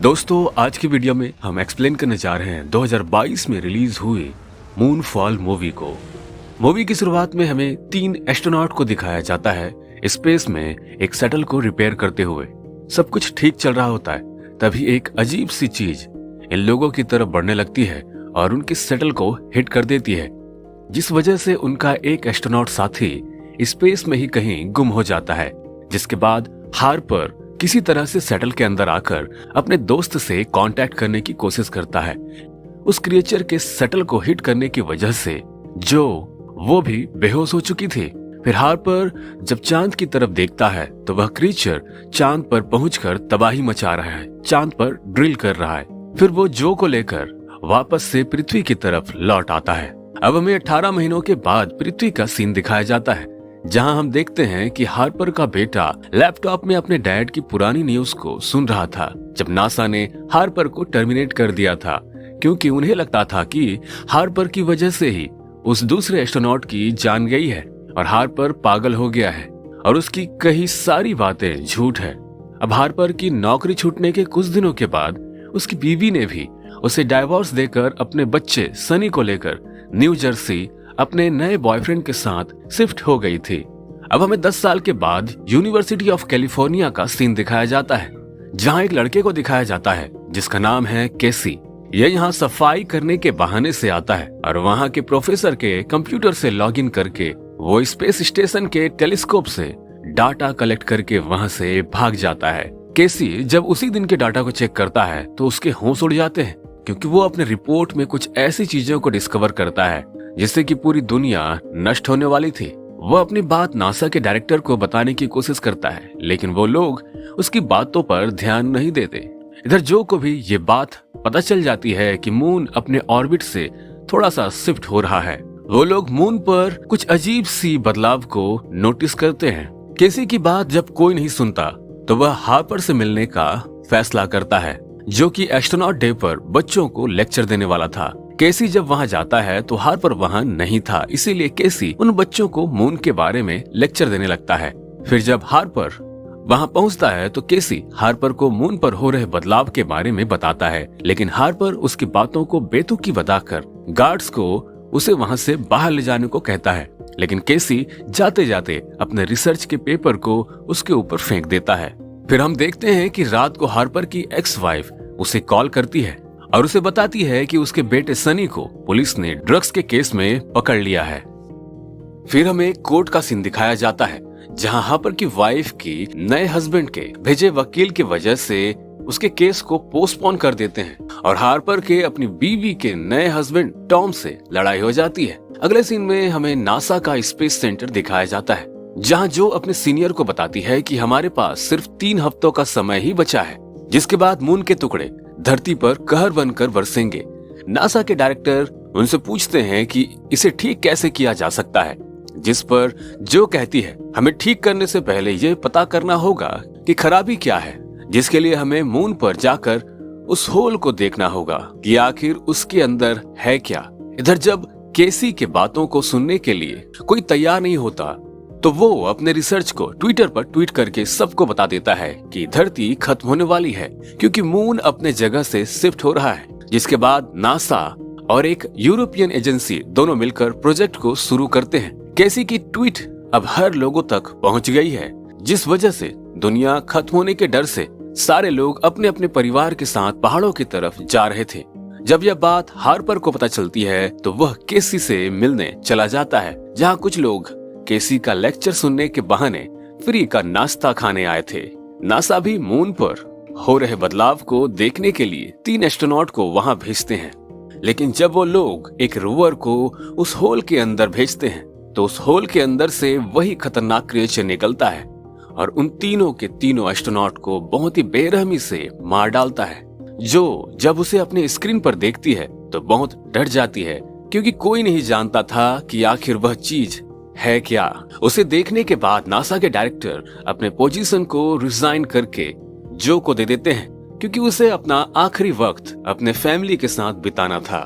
दोस्तों आज की वीडियो में हम एक्सप्लेन करने जा रहे हैं 2022 में रिलीज हुई मूनफॉल मूवी को। मूवी की शुरुआत में हमें 3 एस्ट्रोनॉट को दिखाया जाता है स्पेस में एक शटल को रिपेयर करते हुए। सब कुछ ठीक चल रहा होता है, तभी एक अजीब सी चीज इन लोगों की तरफ बढ़ने लगती है और उनकी शटल को हिट कर देती है, जिस वजह से उनका एक एस्ट्रोनॉट साथी स्पेस में ही कहीं गुम हो जाता है। जिसके बाद हार्पर किसी तरह से शटल के अंदर आकर अपने दोस्त से कांटेक्ट करने की कोशिश करता है। उस क्रिएचर के शटल को हिट करने की वजह से वो भी बेहोश हो चुकी थी। फिर हार्पर जब चांद की तरफ देखता है तो वह क्रिएचर चांद पर पहुंचकर तबाही मचा रहा है, चांद पर ड्रिल कर रहा है। फिर वो जो को लेकर वापस से पृथ्वी की तरफ लौट आता है। अब हमें 18 महीनों के बाद पृथ्वी का सीन दिखाया जाता है, जहां हम देखते हैं कि हार्पर का बेटा लैपटॉप में अपने डैड की पुरानी न्यूज को सुन रहा था, जब नासा ने हार्पर को टर्मिनेट कर दिया था, क्योंकि उन्हें लगता था कि हार्पर की वजह से ही उस दूसरे एस्ट्रोनॉट की जान गई है और हार्पर पागल हो गया है और उसकी कई सारी बातें झूठ है। अब हार्पर की नौकरी छूटने के कुछ दिनों के बाद उसकी बीवी ने भी उसे डाइवोर्स देकर अपने बच्चे सनी को लेकर न्यू जर्सी अपने नए बॉयफ्रेंड के साथ शिफ्ट हो गई थी। अब हमें 10 साल के बाद यूनिवर्सिटी ऑफ कैलिफोर्निया का सीन दिखाया जाता है, जहां एक लड़के को दिखाया जाता है जिसका नाम है केसी। यह यहाँ सफाई करने के बहाने से आता है और वहाँ के प्रोफेसर के कंप्यूटर से लॉगिन करके वो स्पेस स्टेशन के टेलीस्कोप से डाटा कलेक्ट करके वहाँ से भाग जाता है। केसी जब उसी दिन के डाटा को चेक करता है तो उसके होश उड़ जाते हैं, क्योंकि वो अपने रिपोर्ट में कुछ ऐसी चीजों को डिस्कवर करता है जिससे कि पूरी दुनिया नष्ट होने वाली थी। वो अपनी बात नासा के डायरेक्टर को बताने की कोशिश करता है, लेकिन वो लोग उसकी बातों पर ध्यान नहीं देते। इधर जो को भी ये बात पता चल जाती है कि मून अपने ऑर्बिट से थोड़ा सा शिफ्ट हो रहा है। वो लोग मून पर कुछ अजीब सी बदलाव को नोटिस करते हैं। केसी की बात जब कोई नहीं सुनता तो वह हार्पर से मिलने का फैसला करता है, जो कि एस्ट्रोनॉट डे पर बच्चों को लेक्चर देने वाला था। केसी जब वहां जाता है तो हार्पर वहां नहीं था, इसीलिए केसी उन बच्चों को मून के बारे में लेक्चर देने लगता है। फिर जब हार्पर वहां पहुंचता है तो केसी हार्पर को मून पर हो रहे बदलाव के बारे में बताता है, लेकिन हार्पर उसकी बातों को बेतुकी बताकर गार्ड्स को उसे वहां से बाहर ले जाने को कहता है। लेकिन केसी जाते जाते अपने रिसर्च के पेपर को उसके ऊपर फेंक देता है। फिर हम देखते हैं कि रात को हार्पर की एक्स वाइफ उसे कॉल करती है और उसे बताती है कि उसके बेटे सनी को पुलिस ने ड्रग्स के केस में पकड़ लिया है। फिर हमें कोर्ट का सीन दिखाया जाता है, जहां हार्पर की वाइफ की नए हस्बैंड के भेजे वकील की वजह से उसके केस को पोस्टपोन कर देते हैं और हार्पर के अपनी बीवी के नए हस्बैंड टॉम से लड़ाई हो जाती है। अगले सीन में हमें नासा का स्पेस सेंटर दिखाया जाता है, जहां जो अपने सीनियर को बताती है कि हमारे पास सिर्फ 3 हफ्तों का समय ही बचा है, जिसके बाद मून के टुकड़े धरती पर कहर बनकर बरसेंगे। नासा के डायरेक्टर उनसे पूछते हैं कि इसे ठीक कैसे किया जा सकता है, जिस पर जो कहती है हमें ठीक करने से पहले ये पता करना होगा कि खराबी क्या है, जिसके लिए हमें मून पर जाकर उस होल को देखना होगा कि आखिर उसके अंदर है क्या। इधर जब केसी के बातों को सुनने के लिए कोई तैयार नहीं होता तो वो अपने रिसर्च को ट्विटर पर ट्वीट करके सबको बता देता है कि धरती खत्म होने वाली है, क्योंकि मून अपने जगह से शिफ्ट हो रहा है। जिसके बाद नासा और एक यूरोपियन एजेंसी दोनों मिलकर प्रोजेक्ट को शुरू करते हैं। केसी की ट्वीट अब हर लोगों तक पहुंच गई है, जिस वजह से दुनिया खत्म होने के डर से सारे लोग अपने अपने परिवार के साथ पहाड़ों की तरफ जा रहे थे। जब यह बात हार्पर को पता चलती है तो वह केसी से मिलने चला जाता है, जहाँ कुछ लोग केसी का लेक्चर सुनने के बहाने फ्री का नाश्ता खाने आए थे। नासा भी मून पर हो रहे बदलाव को देखने के लिए 3 एस्ट्रोनॉट को वहां भेजते हैं, लेकिन जब वो लोग एक रोवर को उस होल के अंदर भेजते हैं तो उस होल के अंदर से वही खतरनाक क्रिएचर निकलता है और उन तीनों के तीनों एस्ट्रोनॉट को बहुत ही बेरहमी से मार डालता है। जो जब उसे अपने स्क्रीन पर देखती है तो बहुत डर जाती है, क्योंकि कोई नहीं जानता था कि आखिर वह चीज है क्या। उसे देखने के बाद नासा के डायरेक्टर अपने पोजीशन को रिजाइन करके जो को दे देते हैं, क्योंकि उसे अपना आखिरी वक्त अपने फैमिली के साथ बिताना था।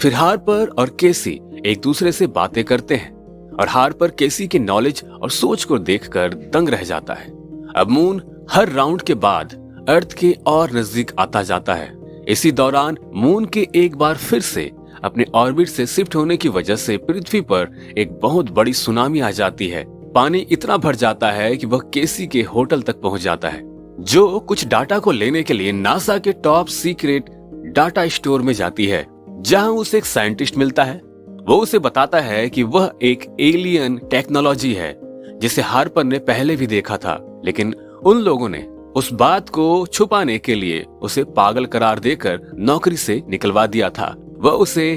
फिर हार्पर और केसी एक दूसरे से बातें करते हैं और हार्पर केसी की नॉलेज और सोच को देखकर दंग रह जाता है। अब मून हर राउंड के बाद अर्थ के और नजदीक आता जाता है। इसी दौरान मून के एक बार फिर से अपने ऑर्बिट से शिफ्ट होने की वजह से पृथ्वी पर एक बहुत बड़ी सुनामी आ जाती है। पानी इतना भर जाता है कि वह केसी के होटल तक पहुंच जाता है, जो कुछ डाटा को लेने के लिए नासा के टॉप सीक्रेट डाटा स्टोर में जाती है, जहां उसे एक साइंटिस्ट मिलता है। वो उसे बताता है कि वह एक एलियन टेक्नोलॉजी है जिसे हार्पर ने पहले भी देखा था, लेकिन उन लोगों ने उस बात को छुपाने के लिए उसे पागल करार देकर नौकरी से निकलवा दिया था। वह उसे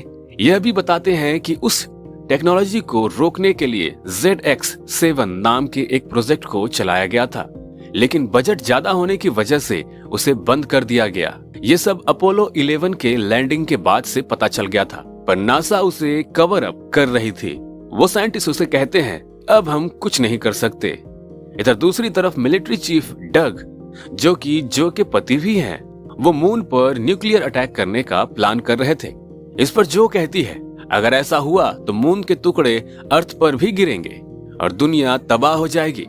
यह भी बताते हैं कि उस टेक्नोलॉजी को रोकने के लिए ZX7 नाम के एक प्रोजेक्ट को चलाया गया था, लेकिन बजट ज्यादा होने की वजह से उसे बंद कर दिया गया। ये सब अपोलो 11 के लैंडिंग के बाद से पता चल गया था, पर नासा उसे कवर अप कर रही थी। वो साइंटिस्ट उसे कहते हैं अब हम कुछ नहीं कर सकते। इधर दूसरी तरफ मिलिट्री चीफ डग, जो के पति भी हैं, वो मून पर न्यूक्लियर अटैक करने का प्लान कर रहे थे। इस पर जो कहती है अगर ऐसा हुआ तो मून के टुकड़े अर्थ पर भी गिरेंगे और दुनिया तबाह हो जाएगी।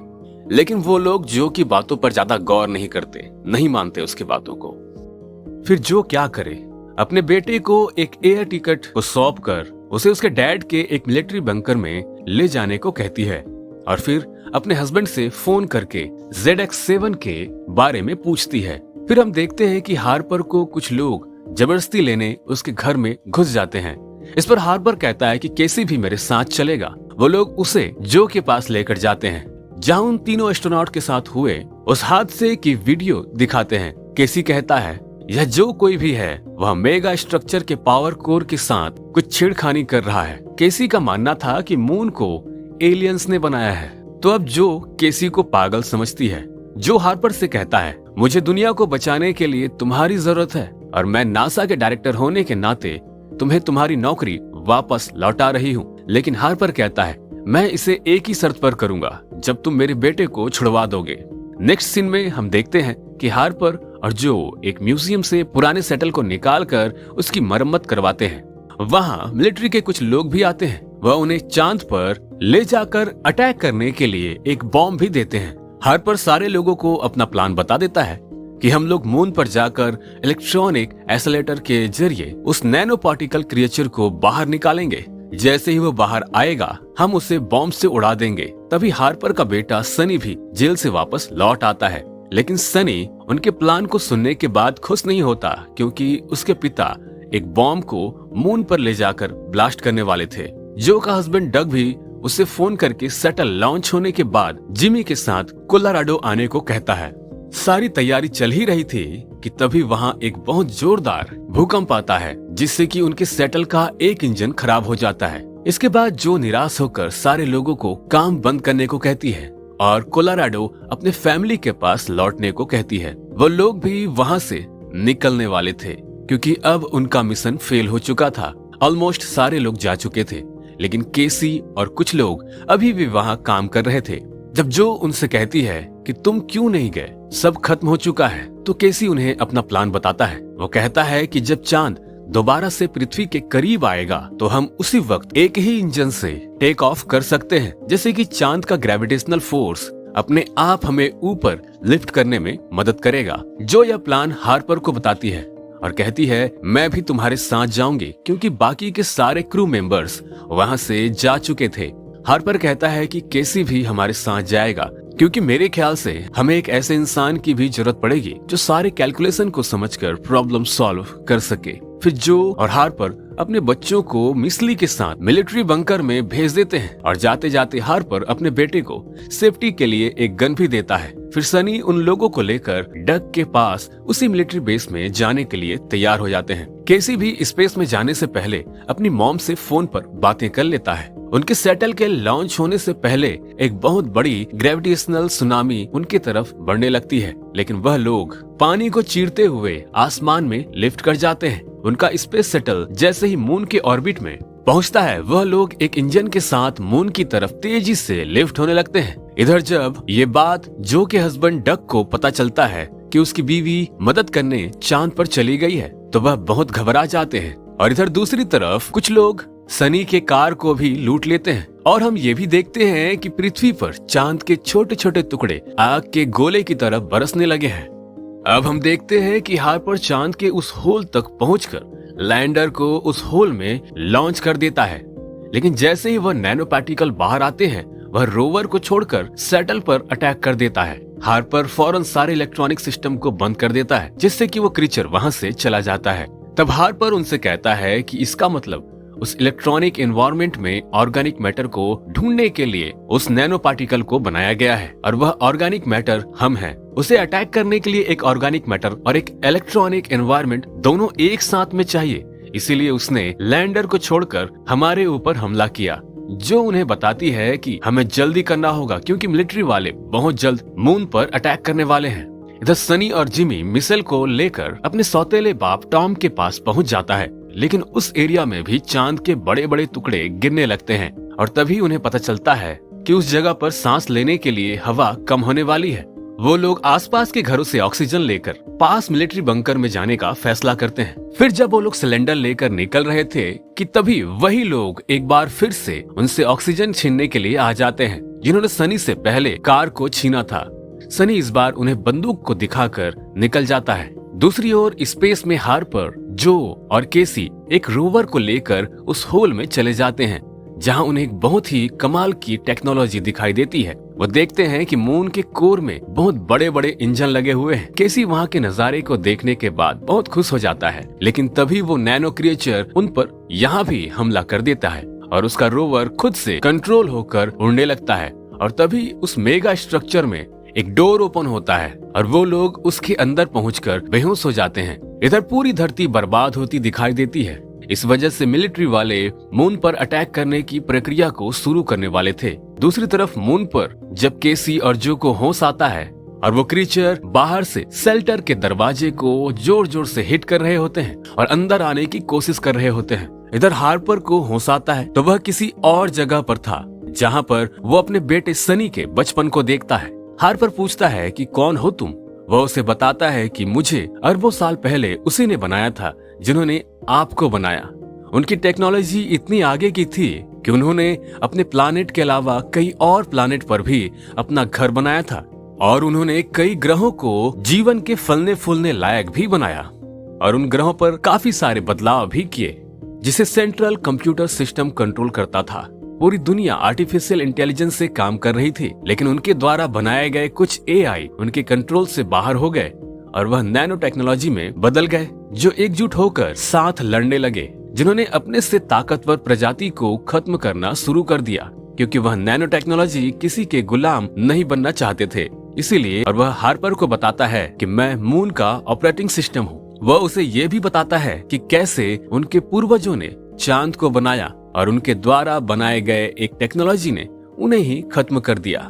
लेकिन वो लोग जो की बातों पर ज्यादा गौर नहीं करते, नहीं मानते उसकी बातों को। फिर जो क्या करे, अपने बेटे को एक एयर टिकट को सौंप कर उसे उसके डैड के एक मिलिट्री बंकर में ले जाने को कहती है और फिर अपने हस्बैंड से फोन करके ZX7 के बारे में पूछती है। फिर हम देखते हैं कि हार्पर को कुछ लोग जबरदस्ती लेने उसके घर में घुस जाते हैं। इस पर हार्पर कहता है कि केसी भी मेरे साथ चलेगा। वो लोग उसे जो के पास लेकर जाते हैं, जहां उन तीनों एस्ट्रोनॉट के साथ हुए उस हादसे की वीडियो दिखाते हैं। केसी कहता है यह जो कोई भी है वह मेगा स्ट्रक्चर के पावर कोर के साथ कुछ छेड़खानी कर रहा है। केसी का मानना था कि मून को एलियंस ने बनाया है, तो अब जो केसी को पागल समझती है। जो हार्पर से कहता है मुझे दुनिया को बचाने के लिए तुम्हारी जरूरत है और मैं नासा के डायरेक्टर होने के नाते तुम्हें तुम्हारी नौकरी वापस लौटा रही हूँ। लेकिन हार्पर कहता है मैं इसे एक ही शर्त पर करूंगा, जब तुम मेरे बेटे को छुड़वा दोगे। नेक्स्ट सीन में हम देखते हैं कि हार्पर और जो एक म्यूजियम से पुराने सेटल को निकालकर उसकी मरम्मत करवाते हैं। वहाँ मिलिट्री के कुछ लोग भी आते हैं। वह उन्हें चांद पर ले जाकर अटैक करने के लिए एक बॉम्ब भी देते हैं। हार्पर सारे लोगों को अपना प्लान बता देता है कि हम लोग मून पर जाकर इलेक्ट्रॉनिक एसोलेटर के जरिए उस नैनो पार्टिकल क्रिएचर को बाहर निकालेंगे। जैसे ही वो बाहर आएगा हम उसे बॉम्ब से उड़ा देंगे। तभी हार्पर का बेटा सनी भी जेल से वापस लौट आता है, लेकिन सनी उनके प्लान को सुनने के बाद खुश नहीं होता, क्योंकि उसके पिता एक बॉम्ब को मून पर ले जाकर ब्लास्ट करने वाले थे। जो का हस्बैंड डग भी उसे फोन करके सेटल लॉन्च होने के बाद जिमी के साथ कोलोराडो आने को कहता है। सारी तैयारी चल ही रही थी कि तभी वहां एक बहुत जोरदार भूकंप आता है, जिससे कि उनके सेटल का एक इंजन खराब हो जाता है। इसके बाद जो निराश होकर सारे लोगों को काम बंद करने को कहती है और कोलोराडो अपने फैमिली के पास लौटने को कहती है। वो लोग भी वहां से निकलने वाले थे, क्योंकि अब उनका मिशन फेल हो चुका था। ऑलमोस्ट सारे लोग जा चुके थे, लेकिन केसी और कुछ लोग अभी भी वहां काम कर रहे थे। जब जो उनसे कहती है कि तुम क्यों नहीं गए, सब खत्म हो चुका है, तो केसी उन्हें अपना प्लान बताता है। वो कहता है कि जब चांद दोबारा से पृथ्वी के करीब आएगा तो हम उसी वक्त एक ही इंजन से टेक ऑफ कर सकते हैं, जैसे कि चांद का ग्रेविटेशनल फोर्स अपने आप हमें ऊपर लिफ्ट करने में मदद करेगा। जो यह प्लान हार्पर को बताती है और कहती है मैं भी तुम्हारे साथ जाऊंगी, क्योंकि बाकी के सारे क्रू मेंबर्स वहां से जा चुके थे। हार्पर कहता है कि केसी भी हमारे साथ जाएगा, क्योंकि मेरे ख्याल से हमें एक ऐसे इंसान की भी जरूरत पड़ेगी जो सारे कैलकुलेशन को समझकर प्रॉब्लम सॉल्व कर सके। फिर जो और हार्पर अपने बच्चों को मिस्ली के साथ मिलिट्री बंकर में भेज देते हैं और जाते जाते हार्पर अपने बेटे को सेफ्टी के लिए एक गन भी देता है। फिर सनी उन लोगों को लेकर डग के पास उसी मिलिट्री बेस में जाने के लिए तैयार हो जाते हैं। केसी भी स्पेस में जाने से पहले अपनी मॉम से फोन पर बातें कर लेता है। उनके सेटल के लॉन्च होने से पहले एक बहुत बड़ी ग्रेविटेशनल सुनामी उनकी तरफ बढ़ने लगती है, लेकिन वह लोग पानी को चीरते हुए आसमान में लिफ्ट कर जाते हैं। उनका स्पेस शटल जैसे ही मून के ऑर्बिट में पहुंचता है, वह लोग एक इंजन के साथ मून की तरफ तेजी से लिफ्ट होने लगते हैं। इधर जब ये बात जो के हस्बैंड डग को पता चलता है कि उसकी बीवी मदद करने चांद पर चली गई है, तो वह बहुत घबरा जाते हैं। और इधर दूसरी तरफ कुछ लोग सनी के कार को भी लूट लेते हैं और हम ये भी देखते हैं कि पृथ्वी पर चांद के छोटे छोटे टुकड़े आग के गोले की तरफ बरसने लगे हैं। अब हम देखते हैं कि हार्पर चांद के उस होल तक पहुंचकर लैंडर को उस होल में लॉन्च कर देता है। लेकिन जैसे ही वह नैनो पार्टिकल बाहर आते हैं, वह रोवर को छोड़कर सैटल पर अटैक कर देता है। हार्पर फौरन सारे इलेक्ट्रॉनिक सिस्टम को बंद कर देता है, जिससे कि वो क्रीचर वहां से चला जाता है। तब हार्पर उनसे कहता है कि इसका मतलब उस इलेक्ट्रॉनिक एनवायरनमेंट में ऑर्गेनिक मैटर को ढूंढने के लिए उस नैनो पार्टिकल को बनाया गया है, और वह ऑर्गेनिक मैटर हम हैं। उसे अटैक करने के लिए एक ऑर्गेनिक मैटर और एक इलेक्ट्रॉनिक एनवायरनमेंट दोनों एक साथ में चाहिए। इसीलिए उसने लैंडर को छोड़कर हमारे ऊपर हमला किया, जो उन्हें बताती है कि हमें जल्दी करना होगा क्योंकि मिलिट्री वाले बहुत जल्द मून पर अटैक करने वाले हैं। इधर सनी और जिमी मिसेल को लेकर अपने सौतेले बाप टॉम के पास पहुंच जाता है, लेकिन उस एरिया में भी चांद के बड़े बड़े टुकड़े गिरने लगते हैं, और तभी उन्हें पता चलता है कि उस जगह पर सांस लेने के लिए हवा कम होने वाली है। वो लोग आसपास के घरों से ऑक्सीजन लेकर पास मिलिट्री बंकर में जाने का फैसला करते हैं। फिर जब वो लोग सिलेंडर लेकर निकल रहे थे कि तभी वही लोग एक बार फिर से उनसे ऑक्सीजन छीनने के लिए आ जाते हैं, जिन्होंने सनी से पहले कार को छीना था। सनी इस बार उन्हें बंदूक को दिखाकर निकल जाता है। दूसरी ओर स्पेस में हार्पर, जो और केसी एक रोवर को लेकर उस होल में चले जाते हैं, जहां उन्हें एक बहुत ही कमाल की टेक्नोलॉजी दिखाई देती है। वो देखते हैं कि मून के कोर में बहुत बड़े बड़े इंजन लगे हुए हैं। केसी वहां के नजारे को देखने के बाद बहुत खुश हो जाता है, लेकिन तभी वो नैनो क्रिएचर उन पर यहाँ भी हमला कर देता है और उसका रोवर खुद से कंट्रोल होकर उड़ने लगता है। और तभी उस मेगा स्ट्रक्चर में एक डोर ओपन होता है और वो लोग उसके अंदर पहुंचकर बेहोश हो जाते हैं। इधर पूरी धरती बर्बाद होती दिखाई देती है। इस वजह से मिलिट्री वाले मून पर अटैक करने की प्रक्रिया को शुरू करने वाले थे। दूसरी तरफ मून पर जब केसी और जो को होश आता है और वो क्रीचर बाहर से शेल्टर के दरवाजे को जोर जोर से हिट कर रहे होते हैं और अंदर आने की कोशिश कर रहे होते हैं। इधर हार्पर को होश आता है तो वह किसी और जगह पर था, जहाँ पर वो अपने बेटे सनी के बचपन को देखता है। हार्पर पूछता है कि कौन हो तुम? वह उसे बताता है कि मुझे अरबों साल पहले उसी ने बनाया था जिन्होंने आपको बनाया। उनकी टेक्नोलॉजी इतनी आगे की थी कि उन्होंने अपने प्लानेट के अलावा कई और प्लानेट पर भी अपना घर बनाया था, और उन्होंने कई ग्रहों को जीवन के फलने फूलने लायक भी बनाया और उन ग्रहों पर काफी सारे बदलाव भी किए, जिसे सेंट्रल कंप्यूटर सिस्टम कंट्रोल करता था। पूरी दुनिया आर्टिफिशियल इंटेलिजेंस से काम कर रही थी, लेकिन उनके द्वारा बनाए गए कुछ एआई उनके कंट्रोल से बाहर हो गए और वह नैनो टेक्नोलॉजी में बदल गए, जो एकजुट होकर साथ लड़ने लगे, जिन्होंने अपने से ताकतवर प्रजाति को खत्म करना शुरू कर दिया, क्योंकि वह नैनो टेक्नोलॉजी किसी के गुलाम नहीं बनना चाहते थे। इसीलिए और वह हार्पर को बताता है कि मैं मून का ऑपरेटिंग सिस्टम हूँ। वह उसे ये भी बताता है कि कैसे उनके पूर्वजों ने चांद को बनाया और उनके द्वारा बनाए गए एक टेक्नोलॉजी ने उन्हें ही खत्म कर दिया।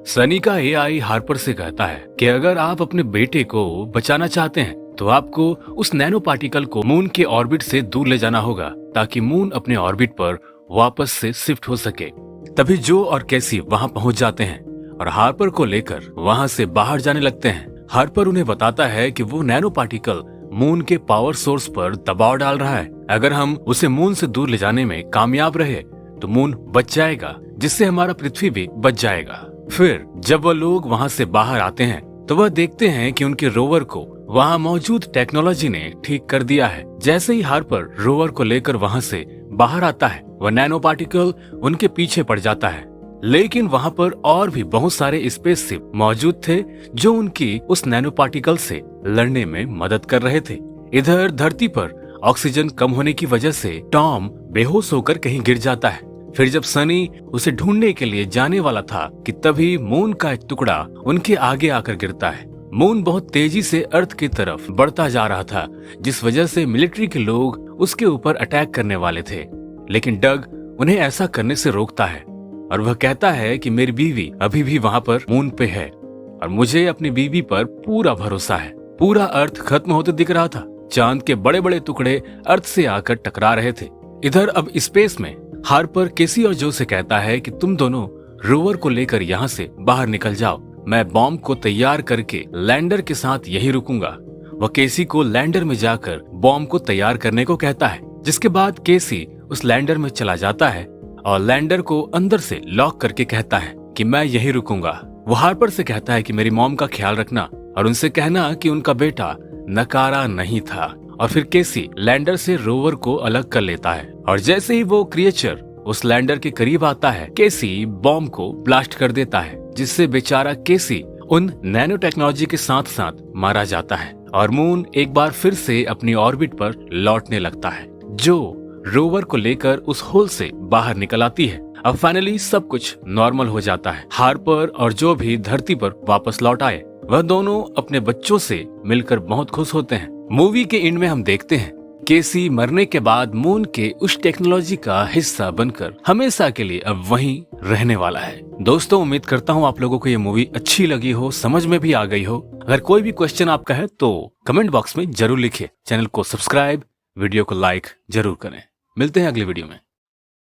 सनी का एआई हार्पर से कहता है कि अगर आप अपने बेटे को बचाना चाहते हैं तो आपको उस नैनो पार्टिकल को मून के ऑर्बिट से दूर ले जाना होगा, ताकि मून अपने ऑर्बिट पर वापस से शिफ्ट हो सके। तभी जो और कैसी वहां पहुंच जाते हैं और हार्पर को लेकर वहां से बाहर जाने लगते हैं। हार्पर उन्हें बताता है कि वो नैनो पार्टिकल मून के पावर सोर्स पर दबाव डाल रहा है। अगर हम उसे मून से दूर ले जाने में कामयाब रहे तो मून बच जाएगा, जिससे हमारा पृथ्वी भी बच जाएगा। फिर जब वह लोग वहां से बाहर आते हैं तो वह देखते हैं कि उनके रोवर को वहां मौजूद टेक्नोलॉजी ने ठीक कर दिया है। जैसे ही हार्पर रोवर को लेकर वहां से बाहर आता है, वह नैनो पार्टिकल उनके पीछे पड़ जाता है। लेकिन वहां पर और भी बहुत सारे स्पेसशिप मौजूद थे जो उनकी उस नैनो पार्टिकल से लड़ने में मदद कर रहे थे। इधर धरती पर ऑक्सीजन कम होने की वजह से टॉम बेहोश होकर कहीं गिर जाता है। फिर जब सनी उसे ढूंढने के लिए जाने वाला था कि तभी मून का एक टुकड़ा उनके आगे आकर गिरता है। मून बहुत तेजी से अर्थ की तरफ बढ़ता जा रहा था, जिस वजह से मिलिट्री के लोग उसके ऊपर अटैक करने वाले थे। लेकिन डग उन्हें ऐसा करने से रोकता है और वह कहता है कि मेरी बीवी अभी भी वहां पर मून पे है और मुझे अपनी बीवी पर पूरा भरोसा है। पूरा अर्थ खत्म होते दिख रहा था। चांद के बड़े बड़े टुकड़े अर्थ से आकर टकरा रहे थे। इधर अब स्पेस में हार्पर केसी और जो से कहता है कि तुम दोनों रोवर को लेकर यहाँ से बाहर निकल जाओ। मैं बॉम्ब को तैयार करके लैंडर के साथ यही रुकूंगा। वह केसी को लैंडर में जाकर बॉम्ब को तैयार करने को कहता है, जिसके बाद केसी उस लैंडर में चला जाता है और लैंडर को अंदर से लॉक करके कहता है कि मैं यही रुकूंगा। वो हार्पर से कहता है कि मेरी मॉम का ख्याल रखना और उनसे कहना कि उनका बेटा नकारा नहीं था। और फिर केसी लैंडर से रोवर को अलग कर लेता है और जैसे ही वो क्रिएचर उस लैंडर के करीब आता है, केसी बॉम्ब को ब्लास्ट कर देता है, जिससे बेचारा केसी उन नैनो टेक्नोलॉजी के साथ साथ मारा जाता है और मून एक बार फिर से अपनी ऑर्बिट पर लौटने लगता है, जो रोवर को लेकर उस होल से बाहर निकल आती है। अब फाइनली सब कुछ नॉर्मल हो जाता है। हार्पर और जो भी धरती पर वापस लौट आए, वह दोनों अपने बच्चों से मिलकर बहुत खुश होते हैं। मूवी के एंड में हम देखते हैं केसी मरने के बाद मून के उस टेक्नोलॉजी का हिस्सा बनकर हमेशा के लिए अब वहीं रहने वाला है। दोस्तों, उम्मीद करता हूँ आप लोगों को ये मूवी अच्छी लगी हो, समझ में भी आ गई हो। अगर कोई भी क्वेश्चन आपका है तो कमेंट बॉक्स में जरूर लिखिए। चैनल को सब्सक्राइब, वीडियो को लाइक जरूर करें। मिलते हैं अगले वीडियो में।